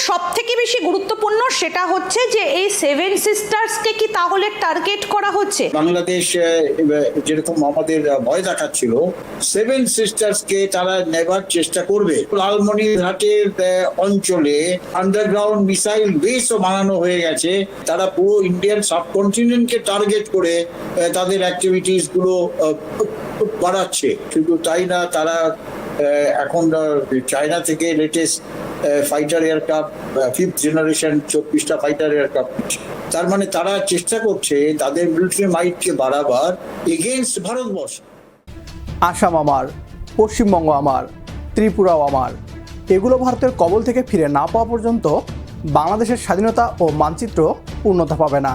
সব থেকে বেশি গুরুত্বপূর্ণ সেটা হচ্ছে যে এই সেভেন সিস্টার্সকে কি তাহলে টার্গেট করা হচ্ছে? বাংলাদেশ যেরকম আমাদের ভয় দেখাচ্ছিল, সেভেন সিস্টার্সকে তারা নেবার চেষ্টা করবে। লালমনিরহাটের অঞ্চলে আন্ডারগ্রাউন্ড মিসাইল বেসও বানানো হয়ে গেছে। তারা পুরো ইন্ডিয়ান সাবকন্টিনেন্টকে টার্গেট করে তাদের অ্যাক্টিভিটিস গুলো বাড়াচ্ছে। শুধু তাই না, তারা এখন চায়না থেকে latest fighter aircraft, 5th generation 24টা ফাইটার এয়ারক্রাফট। তার মানে তারা চেষ্টা করছে তাদের মিলিটারি মাইটকে বাড়াবার এগেইনস্ট ভারতবর্ষ। আসাম আমার, পশ্চিমবঙ্গ আমার, ত্রিপুরাও আমার, এগুলো ভারতের কবল থেকে ফিরে না পাওয়া পর্যন্ত বাংলাদেশের স্বাধীনতা ও মানচিত্র পূর্ণতা পাবে না।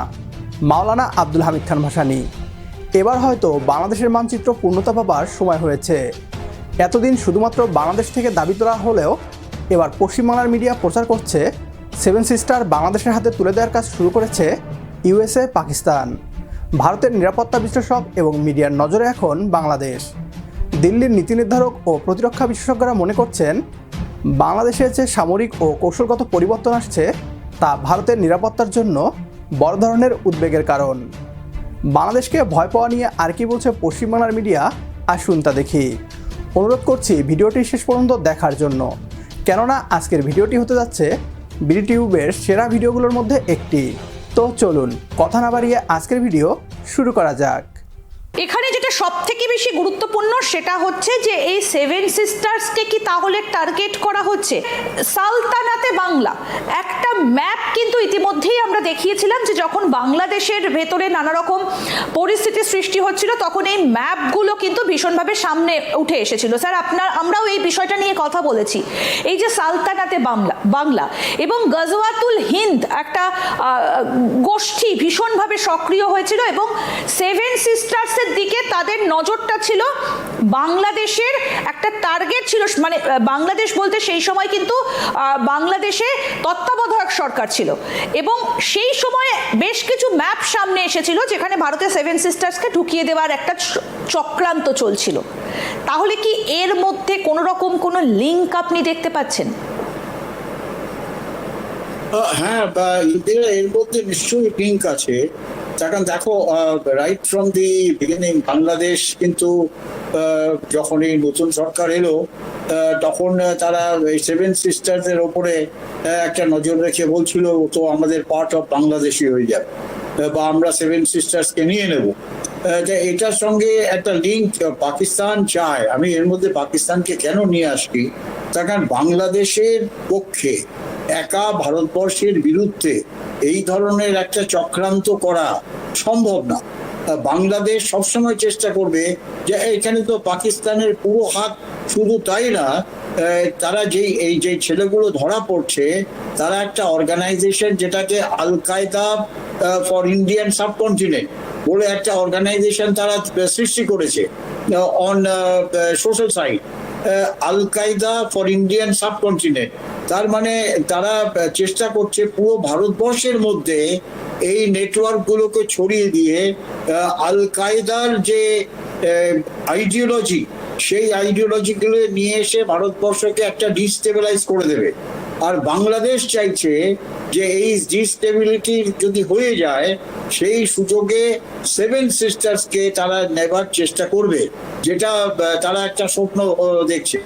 মাওলানা আব্দুল হামিদ খান ভাসানী। এবার হয়তো বাংলাদেশের মানচিত্র পূর্ণতা পাবার সময় হয়েছে। এতদিন শুধুমাত্র বাংলাদেশ থেকে দাবি তোলা হলেও এবার পশ্চিমবাংলার মিডিয়া প্রচার করছে সেভেন সিস্টার বাংলাদেশের হাতে তুলে দেওয়ার কাজ শুরু করেছে ইউএসএ, পাকিস্তান। ভারতের নিরাপত্তা বিশ্লেষক এবং মিডিয়ার নজরে এখন বাংলাদেশ। দিল্লির নীতি নির্ধারক ও প্রতিরক্ষা বিশেষজ্ঞরা মনে করছেন বাংলাদেশের যে সামরিক ও কৌশলগত পরিবর্তন আসছে তা ভারতের নিরাপত্তার জন্য বড় ধরনের উদ্বেগের কারণ। বাংলাদেশকে ভয় পাওয়া নিয়ে আর কি বলছে পশ্চিমবাংলার মিডিয়া, আসুন তা দেখি। অনুরোধ করছি ভিডিওটি শেষ পর্যন্ত দেখার জন্য, কেননা আজকের ভিডিওটি হতে যাচ্ছে বিডিটিউবের সেরা ভিডিওগুলোর মধ্যে একটি। তো চলুন কথা না বাড়িয়ে আজকের ভিডিও শুরু করা যাক। এখানে যেটা সব থেকে বেশি গুরুত্বপূর্ণ সেটা হচ্ছে যে এই সেভেন সিস্টার্সকে কি তাহলে টার্গেট করা হচ্ছে। সালতানাতে বাংলা একটা ম্যাপ কিন্তু ইতিমধ্যেই আমরা দেখিয়েছিলাম যে যখন বাংলাদেশের ভেতরে নানা রকম পরিস্থিতি সৃষ্টি হচ্ছিল তখন এই ম্যাপগুলো কিন্তু ভীষণভাবে সামনে উঠে এসেছিল। স্যার আমরাও এই বিষয়টা নিয়ে কথা বলেছি। এই যে সালতানাতে বাংলা এবং গজওয়াতুল হিন্দ একটা গোষ্ঠী ভীষণভাবে সক্রিয় হয়েছিল এবং সেভেন সিস্টার্সের দিকে তাদের নজরটা ছিল। বাংলাদেশের একটা টার্গেট ছিল, মানে বাংলাদেশ বলতে সেই সময় কিন্তু বাংলাদেশে তত্ত্বাবধায়ক সরকার ছিল এবং সেই সময়ে বেশ কিছু ম্যাপ সামনে এসেছিল যেখানে ভারতের সেভেন সিস্টার্সকে ঢুকিয়ে দেওয়ার একটা চক্রান্ত চলছিল। তাহলে কি এর মধ্যে কোনো রকম কোনো লিঙ্ক আপনি দেখতে পাচ্ছেন? হ্যাঁ, এর মধ্যে নিশ্চয়ই লিঙ্ক আছে। কারণ দেখো, right from the beginning Bangladesh কিন্তু যখন এই নতুন সরকার এলো তখন তারা এই সেভেন সিস্টার্সের ওপরে একটা নজর রেখে বলছিল তো আমাদের পার্ট অফ বাংলাদেশই হয়ে যাবে বা আমরা সেভেন সিস্টার্সকে নিয়ে নেব। এটার সঙ্গে একটা লিঙ্ক পাকিস্তান চায়। আমি এর মধ্যে পাকিস্তানকে কেন নিয়ে আসি, তার কারণ বাংলাদেশের পক্ষে একা ভারতবর্ষের বিরুদ্ধে এই ধরনের একটা চক্রান্ত করা সম্ভব না। বাংলাদেশ সবসময় চেষ্টা করবে যে এখানে তো পাকিস্তানের পুরো হাত। শুধু তাই না, তারা যে ছেলেগুলো ধরা পড়ছে তারা একটা অর্গানাইজেশন যেটাকে আল কায়দা ফর ইন্ডিয়ান সাবকন্টিনেন্ট বলে একটা অর্গানাইজেশন তারা সৃষ্টি করেছে অন সোশ্যাল সাইট, আল কায়দা ফর ইন্ডিয়ান সাবকন্টিনেন্ট। তার মানে তারা চেষ্টা করছে পুরো ভারতবর্ষের মধ্যে এই নেটওয়ার্কগুলোকে ছড়িয়ে দিয়ে আল কায়দার যে আইডিওলজি সেই আইডিওলজিগুলো নিয়ে এসে ভারতবর্ষকে একটা ডিস্টেবিলাইজ করে দেবে। আর বাংলাদেশ চাইছে যে এই ডিস্টেবিলিটি যদি হয়ে যায় সেই সুযোগে সেভেন সিস্টার্সকে তারা নেবার চেষ্টা করবে, যেটা তারা একটা স্বপ্ন দেখছে।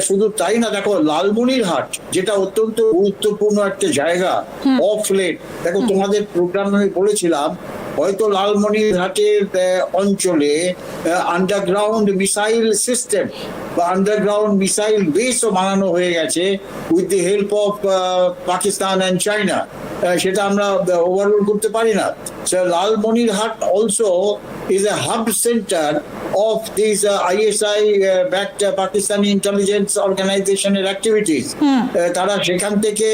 শুধু তাই না, দেখো লালমনিরহাট যেটা অত্যন্ত গুরুত্বপূর্ণ একটা জায়গা অফ লেট। দেখো তোমাদের প্রোগ্রামে আমি বলেছিলাম হয়তো লালমনিরহাটের অঞ্চলে আন্ডারগ্রাউন্ড মিসাইল সিস্টেম বা আন্ডারগ্রাউন্ড মিসাইল বেসও বানানো হয়ে গেছে with the help of Pakistan and China. সেটা আমরা ওভাররুল করতে পারি না। Lalmonirhat also is a hub center of these ISI backed Pakistani intelligence organization activities. তারা সেখান থেকে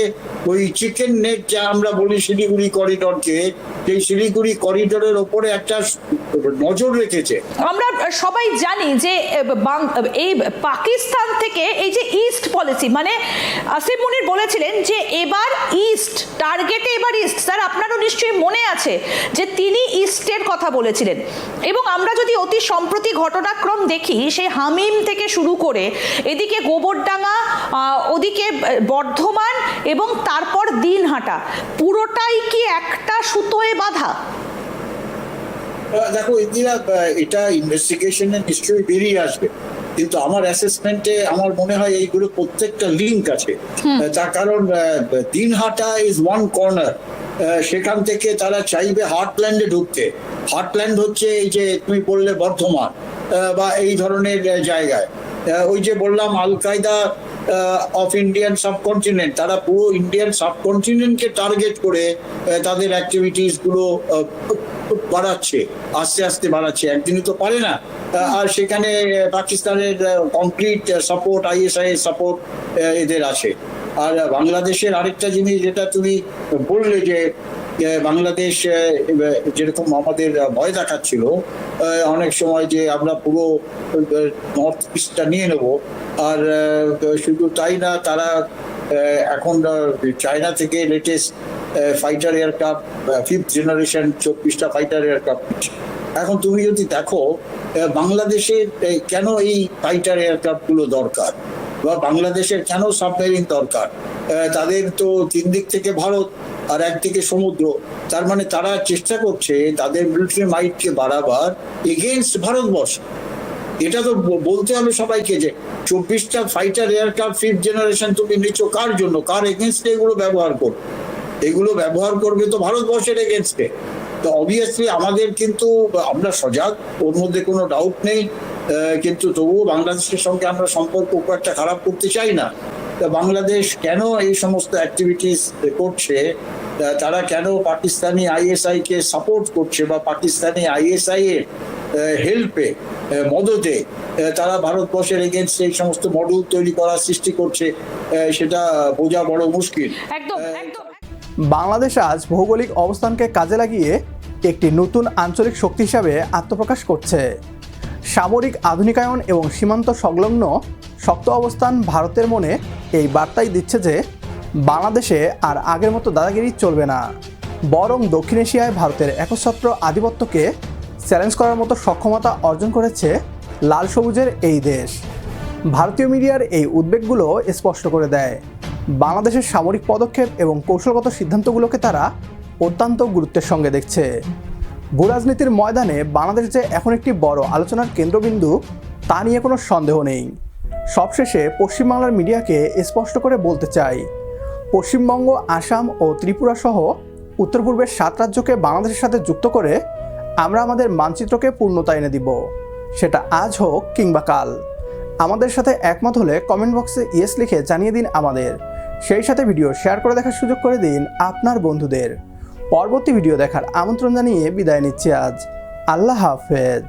ওই চিকেন নেক যা আমরা বলি শিলিগুড়ি করিডরকে, সেই শিলিগুড়ি করিডোরের ওপরে একটা নজর রেখেছে। আমরা সবাই জানি যে এই পাকিস্তান থেকে এই যে ইস্ট পলিসি, মানে আসিফ মুনির বলেছিলেন যে এবার ইস্ট টার্গেটে, এবার ইস্ট। স্যার আপনারও নিশ্চয়ই মনে আছে যে তিনি ইস্টের কথা বলেছিলেন এবং আমরা যদি অতি সম্প্রতি ঘটনাক্রম দেখি সেই হামিম থেকে শুরু করে এদিকে গোবরডাঙ্গা, ওদিকে বর্ধমান এবং তারপর দিনহাটা, পুরোটাই কি একটা সুতোয় বাঁধা? দেখো ইন্দিরা, এটা ইনভেস্টিগেশনে নিশ্চয়ই বেরিয়ে আসবে, কিন্তু আমার অ্যাসেসমেন্টে আমার মনে হয় এইগুলো প্রত্যেকটা লিঙ্ক আছে। তার কারণ দিনহাটা ইজ ওয়ান কর্নার, সেখান থেকে তারা চাইবে হার্টল্যান্ডে ঢুকতে। হার্টল্যান্ড হচ্ছে এই যে তুমি বললে বর্ধমান বা এই ধরনের জায়গায়। ওই যে বললাম আল কায়দা অফ ইন্ডিয়ান সাবকন্টিনেন্ট, তারা পুরো ইন্ডিয়ান সাবকন্টিনেন্টকে টার্গেট করে তাদের অ্যাক্টিভিটিস গুলো বাড়াচ্ছে, আস্তে আস্তে বাড়াচ্ছে, একদিনই তো পারে না। আর সেখানে পাকিস্তানের কমপ্লিট সাপোর্ট, আইএসআই সাপোর্ট এদের আছে। আর বাংলাদেশের আরেকটা জিনিস যেটা তুমি বললে যে বাংলাদেশ যেরকম আমাদের ভয় দেখাচ্ছিল অনেক সময় যে আমরা পুরো নর্থ ইস্টটা নিয়ে নেব, আর শুধু তাই না, তারা এখন চায়না থেকে latest fighter aircraft, 5th generation 24টা ফাইটার এয়ারক্রাফট। এখন তুমি যদি দেখো বাংলাদেশের কেন এই ফাইটার এয়ারক্রাফট গুলো দরকার, বা বাংলাদেশের কেন সাবমেরিন দরকার? তাদের তো 3 দিক থেকে ভারত আর একদিকে সমুদ্র, তার মানে তারা চেষ্টা করছে তাদের মিলিটারি মাইটকে বাড়াবার এগেইনস্ট ভারতবর্ষ। এটা তো বলতে হবে সবাইকে যে 24টা ফাইটার এয়ারক্রাফট 5th জেনারেশন তুমি নিচ্ছ কার জন্য, কার এগেনস্টে এগুলো ব্যবহার করবে? এগুলো ব্যবহার করবে তো ভারতবর্ষের এগেনস্টে। তো অবভিয়াসলি আমাদের কিন্তু, আমরা সজাগ, ওর মধ্যে কোনো ডাউট নেই, কিন্তু তবুও বাংলাদেশের সঙ্গে আমরা সম্পর্ক খুব একটা খারাপ করতে চাই না। বাংলাদেশ কেন এই সমস্ত অ্যাক্টিভিটিস করছে, তারা কেন পাকিস্তানি আইএসআই কে সাপোর্ট করছে, বা পাকিস্তানি আইএসআই এর হেল্পে, মদতে তারা ভারতবর্ষের এগেনস্ট এই সমস্ত মডেল তৈরি করার সৃষ্টি করছে, সেটা বোঝা বড় মুশকিল। একদম একদম। বাংলাদেশ আজ ভৌগোলিক অবস্থানকে কাজে লাগিয়ে একটি নতুন আঞ্চলিক শক্তি হিসাবে আত্মপ্রকাশ করছে। সামরিক আধুনিকায়ন এবং সীমান্ত সংলগ্ন শক্ত অবস্থান ভারতের মনে এই বার্তাই দিচ্ছে যে বাংলাদেশে আর আগের মতো দাদাগিরি চলবে না, বরং দক্ষিণ এশিয়ায় ভারতের একচ্ছত্র আধিপত্যকে চ্যালেঞ্জ করার মতো সক্ষমতা অর্জন করেছে লাল সবুজের এই দেশ। ভারতীয় মিডিয়ার এই উদ্বেগগুলো স্পষ্ট করে দেয় বাংলাদেশের সামরিক পদক্ষেপ এবং কৌশলগত সিদ্ধান্তগুলোকে তারা অত্যন্ত গুরুত্বের সঙ্গে দেখছে। ভূরাজনীতির ময়দানে বাংলাদেশ যে এখন একটি বড় আলোচনার কেন্দ্রবিন্দু, তা নিয়ে কোনো সন্দেহ নেই। সবশেষে পশ্চিমবাংলার মিডিয়াকে স্পষ্ট করে বলতে চাই, পশ্চিমবঙ্গ, আসাম ও ত্রিপুরা সহ উত্তর পূর্বের 7 রাজ্যকে বাংলাদেশের সাথে যুক্ত করে আমরা আমাদের মানচিত্রকে পূর্ণতা এনে দিব, সেটা আজ হোক কিংবা কাল। আমাদের সাথে একমত হলে কমেন্ট বক্সে ইয়েস লিখে জানিয়ে দিন আমাদের, সেই সাথে ভিডিও শেয়ার করে দেখার সুযোগ করে দিন আপনার বন্ধুদের। পরবর্তী ভিডিও দেখার আমন্ত্রণ জানিয়ে বিদায় নিচ্ছি আজ। আল্লাহ হাফেজ।